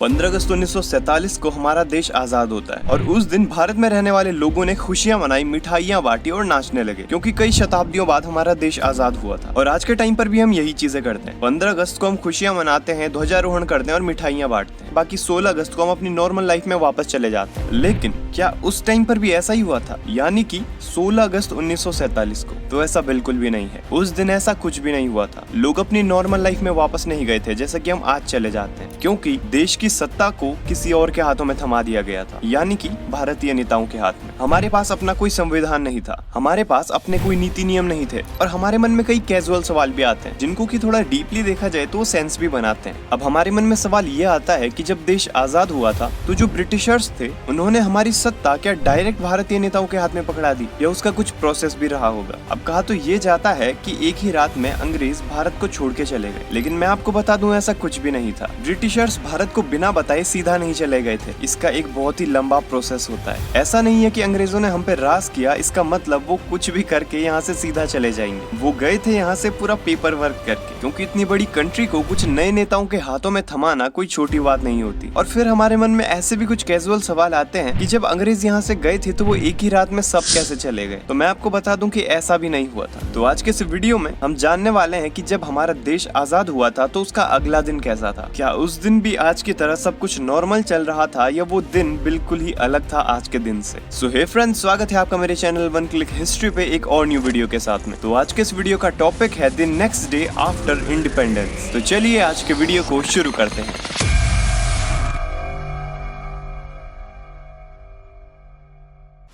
15 अगस्त 1947 को हमारा देश आजाद होता है और उस दिन भारत में रहने वाले लोगों ने खुशियां मनाई, मिठाइयां बांटी और नाचने लगे क्योंकि कई शताब्दियों बाद हमारा देश आजाद हुआ था। और आज के टाइम पर भी हम यही चीजें करते हैं। 15 अगस्त को हम खुशियां मनाते हैं, ध्वजारोहण करते हैं और मिठाइयां बांटते हैं। बाकी 16 अगस्त को हम अपनी नॉर्मल लाइफ में वापस चले जाते हैं। लेकिन क्या उस टाइम पर भी ऐसा ही हुआ था, यानी कि 16 अगस्त 1947 को? तो ऐसा बिल्कुल भी नहीं है। उस दिन ऐसा कुछ भी नहीं हुआ था। लोग अपनी नॉर्मल लाइफ में वापस नहीं गए थे जैसा कि हम आज चले जाते हैं, क्योंकि देश की सत्ता को किसी और के हाथों में थमा दिया गया था, यानी कि भारतीय नेताओं के हाथ में। हमारे पास अपना कोई संविधान नहीं था, हमारे पास अपने कोई नीति नियम नहीं थे और हमारे मन में कई कैजुअल सवाल भी आते हैं जिनको कि थोड़ा डीपली देखा जाए तो वो सेंस भी बनाते हैं। अब हमारे मन में सवाल ये आता है कि जब देश आजाद हुआ था तो जो ब्रिटिशर्स थे उन्होंने हमारी सत्ता क्या डायरेक्ट भारतीय नेताओं के हाथ में पकड़ा दी या उसका कुछ प्रोसेस भी रहा होगा? अब कहा तो ये जाता है कि एक ही रात में अंग्रेज भारत को छोड़ के चले गए, लेकिन मैं आपको बता दूं ऐसा कुछ भी नहीं था। ब्रिटिशर्स भारत को बिना बताए सीधा नहीं चले गए थे। इसका एक बहुत ही लंबा प्रोसेस होता है। ऐसा नहीं है कि अंग्रेजों ने हम पे राज किया इसका मतलब वो कुछ भी करके यहाँ से सीधा चले जाएंगे। वो गए थे यहाँ से पूरा पेपर वर्क करके, क्योंकि इतनी बड़ी कंट्री को कुछ नए नेताओं के हाथों में थमाना कोई छोटी बात नहीं होती। और फिर हमारे मन में ऐसे भी कुछ कैजुअल सवाल आते हैं कि जब अंग्रेज यहाँ से गए थे तो वो एक ही रात में सब कैसे चले गए? तो मैं आपको बता दूं कि ऐसा भी नहीं हुआ था। तो आज के इस वीडियो में हम जानने वाले हैं कि जब हमारा देश आजाद हुआ था तो उसका अगला दिन कैसा था। क्या उस दिन भी आज की तरह सब कुछ नॉर्मल चल रहा था या वो दिन बिल्कुल ही अलग था आज के दिन से? सो हे फ्रेंड्स, स्वागत है आपका मेरे चैनल वन क्लिक हिस्ट्री पे एक और न्यू वीडियो के साथ में। तो आज के इस वीडियो का टॉपिक है the next day after independence. तो चलिए आज के वीडियो को शुरू करते हैं।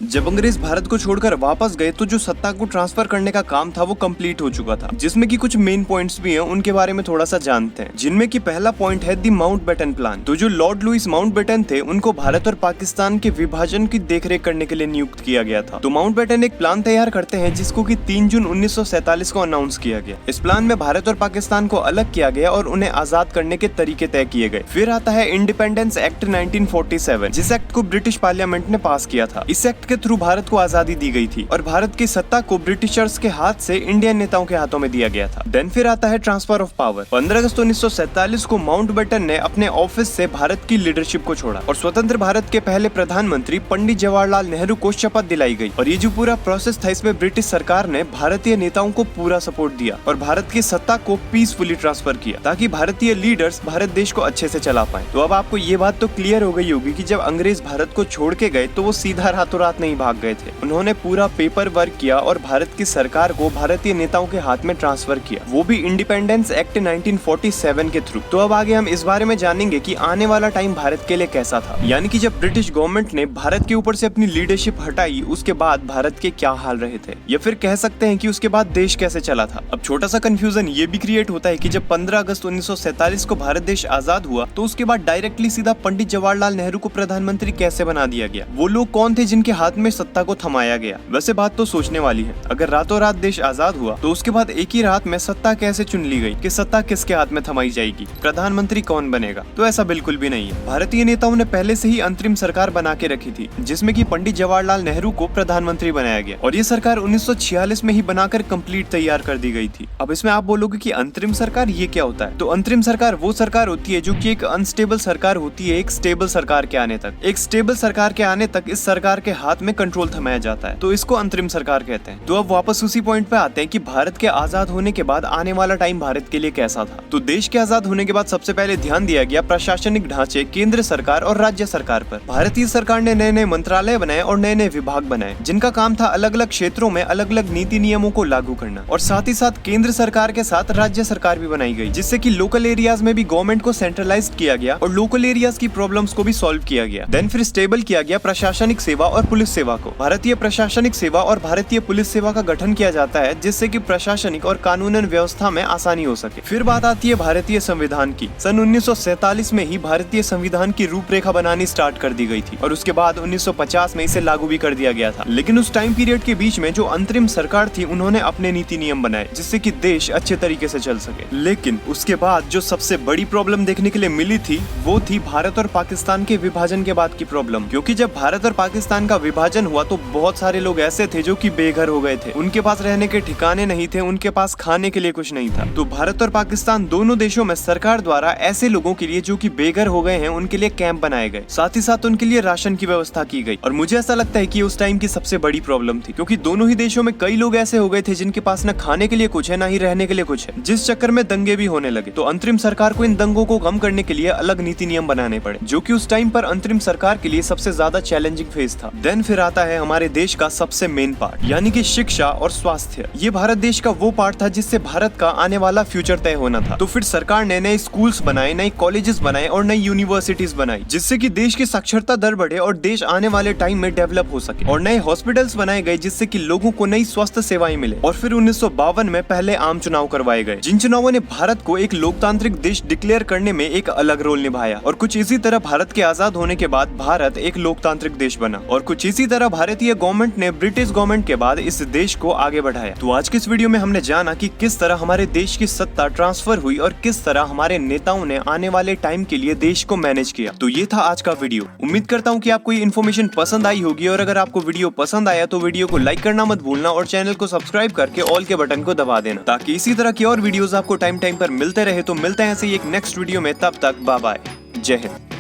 जब अंग्रेज भारत को छोड़कर वापस गए तो जो सत्ता को ट्रांसफर करने का काम था वो कंप्लीट हो चुका था, जिसमें कि कुछ मेन पॉइंट्स भी हैं, उनके बारे में थोड़ा सा जानते हैं। जिनमें कि पहला पॉइंट है द माउंटबेटन प्लान। तो जो लॉर्ड लुइस माउंटबेटन थे उनको भारत और पाकिस्तान के विभाजन की देखरेख करने के लिए नियुक्त किया गया था। तो माउंटबेटन एक प्लान तैयार करते हैं जिसको कि 3 जून 1947 को अनाउंस किया गया। इस प्लान में भारत और पाकिस्तान को अलग किया गया और उन्हें आजाद करने के तरीके तय किए गए। फिर आता है इंडिपेंडेंस एक्ट 1947, जिस एक्ट को ब्रिटिश पार्लियामेंट ने पास किया था। इस एक्ट के थ्रू भारत को आजादी दी गई थी और भारत की सत्ता को ब्रिटिशर्स के हाथ से इंडियन नेताओं के हाथों में दिया गया था। देन फिर आता है ट्रांसफर ऑफ पावर। 15 अगस्त 1947 को माउंटबेटन ने अपने ऑफिस से भारत की लीडरशिप को छोड़ा और स्वतंत्र भारत के पहले प्रधानमंत्री पंडित जवाहरलाल नेहरू को शपथ दिलाई गई। और ये जो पूरा प्रोसेस था इसमें ब्रिटिश सरकार ने भारतीय नेताओं को पूरा सपोर्ट दिया और भारत की सत्ता को पीसफुली ट्रांसफर किया ताकि भारतीय लीडर्स भारत देश को अच्छे से चला पाए। तो अब आपको ये बात तो क्लियर हो गई होगी कि जब अंग्रेज भारत को छोड़ के गए तो वो सीधा रातों रात नहीं भाग गए थे। उन्होंने पूरा पेपर वर्क किया और भारत की सरकार को भारतीय नेताओं के हाथ में ट्रांसफर किया, वो भी इंडिपेंडेंस एक्ट 1947 के थ्रू। तो अब आगे हम इस बारे में जानेंगे कि आने वाला टाइम भारत के लिए कैसा था, यानी कि जब ब्रिटिश गवर्नमेंट ने भारत के ऊपर से अपनी लीडरशिप हटाई उसके बाद भारत के क्या हाल रहे थे, या फिर कह सकते हैं कि उसके बाद देश कैसे चला था। अब छोटा सा कंफ्यूजन ये भी क्रिएट होता है कि जब 15 अगस्त 1947 को भारत देश आजाद हुआ तो उसके बाद डायरेक्टली सीधा पंडित जवाहरलाल नेहरू को प्रधानमंत्री कैसे बना दिया गया? वो लोग कौन थे जिनके हाथ में सत्ता को थमाया गया? वैसे बात तो सोचने वाली है। अगर रातों रात देश आजाद हुआ तो उसके बाद एक ही रात में सत्ता कैसे चुन ली गई कि सत्ता किसके हाथ में थमाई जाएगी, प्रधानमंत्री कौन बनेगा? तो ऐसा बिल्कुल भी नहीं है। भारतीय नेताओं ने पहले से ही अंतरिम सरकार बना के रखी थी जिसमें कि पंडित जवाहरलाल नेहरू को प्रधानमंत्री बनाया गया और ये सरकार 1946 में ही बनाकर कंप्लीट तैयार कर दी गई थी। अब इसमें आप बोलोगे कि अंतरिम सरकार ये क्या होता है? तो अंतरिम सरकार वो सरकार होती है जो कि एक अनस्टेबल सरकार होती है एक स्टेबल सरकार के आने तक। एक स्टेबल सरकार के आने तक इस सरकार के हाथ में कंट्रोल थमाया जाता है, तो इसको अंतरिम सरकार कहते हैं। तो अब वापस उसी पॉइंट पे आते हैं कि भारत के आजाद होने के बाद आने वाला टाइम भारत के लिए कैसा था। तो देश के आजाद होने के बाद सबसे पहले ध्यान दिया गया प्रशासनिक ढांचे, केंद्र सरकार और राज्य सरकार पर। भारतीय सरकार ने नए नए मंत्रालय बनाए और नए नए विभाग बनाए जिनका काम था अलग अलग क्षेत्रों में अलग अलग नीति नियमों को लागू करना। और साथ ही साथ केंद्र सरकार के साथ राज्य सरकार भी बनाई गई जिससे कि लोकल एरियाज में भी गवर्नमेंट को सेंट्रलाइज्ड किया गया और लोकल एरियाज की प्रॉब्लम्स को भी सॉल्व किया गया। देन फिर स्टेबल किया गया प्रशासनिक सेवा और पुलिस सेवा को। भारतीय प्रशासनिक सेवा और भारतीय पुलिस सेवा का गठन किया जाता है जिससे कि प्रशासनिक और कानूनन व्यवस्था में आसानी हो सके। फिर बात आती है भारतीय संविधान की। सन 1947 में ही भारतीय संविधान की रूपरेखा बनानी स्टार्ट कर दी गई थी और उसके बाद 1950 में इसे लागू भी कर दिया गया था। लेकिन उस टाइम पीरियड के बीच में जो अंतरिम सरकार थी उन्होंने अपने नीति नियम बनाए जिससे कि देश अच्छे तरीके से चल सके। लेकिन उसके बाद जो सबसे बड़ी प्रॉब्लम देखने के लिए मिली थी वो थी भारत और पाकिस्तान के विभाजन के बाद की प्रॉब्लम, क्योंकि जब भारत और पाकिस्तान का विभाजन हुआ तो बहुत सारे लोग ऐसे थे जो कि बेघर हो गए थे, उनके पास रहने के ठिकाने नहीं थे, उनके पास खाने के लिए कुछ नहीं था। तो भारत और पाकिस्तान दोनों देशों में सरकार द्वारा ऐसे लोगों के लिए जो कि बेघर हो गए हैं उनके लिए कैंप बनाए गए, साथ ही साथ उनके लिए राशन की व्यवस्था की गई। और मुझे ऐसा लगता है कि उस टाइम की सबसे बड़ी प्रॉब्लम थी, क्योंकि दोनों ही देशों में कई लोग ऐसे हो गए थे जिनके पास न खाने के लिए कुछ है, ना ही रहने के लिए कुछ है, जिस चक्कर में दंगे भी होने लगे। तो अंतरिम सरकार को इन दंगों को कम करने के लिए अलग नीति नियम बनाने पड़े, जो कि उस टाइम पर अंतरिम सरकार के लिए सबसे ज्यादा चैलेंजिंग फेज था। देन फिर आता है हमारे देश का सबसे मेन पार्ट, यानी कि शिक्षा और स्वास्थ्य। ये भारत देश का वो पार्ट था जिससे भारत का आने वाला फ्यूचर तय होना था। तो फिर सरकार ने नए स्कूल्स बनाए, नए कॉलेजेस बनाए और नई यूनिवर्सिटीज बनाई, जिससे कि देश की साक्षरता दर बढ़े और देश आने वाले टाइम में डेवलप हो सके। और नए हॉस्पिटल्स बनाए गए जिससे कि लोगों को नई स्वास्थ्य सेवाएं मिले। और फिर 1952 में पहले आम चुनाव करवाए गए, जिन चुनावों ने भारत को एक लोकतांत्रिक देश डिक्लेयर करने में एक अलग रोल निभाया। और कुछ इसी तरह भारत के आजाद होने के बाद भारत एक लोकतांत्रिक देश बना। और कुछ इसी तरह भारतीय गवर्नमेंट ने ब्रिटिश गवर्नमेंट के बाद इस देश को आगे बढ़ाया। तो आज के इस वीडियो में हमने जाना कि किस तरह हमारे देश की सत्ता ट्रांसफर हुई और किस तरह हमारे नेताओं ने आने वाले टाइम के लिए देश को मैनेज किया। तो ये था आज का वीडियो। उम्मीद करता हूँ कि आपको ये इन्फॉर्मेशन पसंद आई होगी, और अगर आपको वीडियो पसंद आया तो वीडियो को लाइक करना मत भूलना और चैनल को सब्सक्राइब करके ऑल के बटन को दबा देना, ताकि इसी तरह की और वीडियोस आपको टाइम टाइम पर मिलते रहे। तो मिलते हैं ऐसे ही एक नेक्स्ट वीडियो में, तब तक बाय बाय, जय हिंद।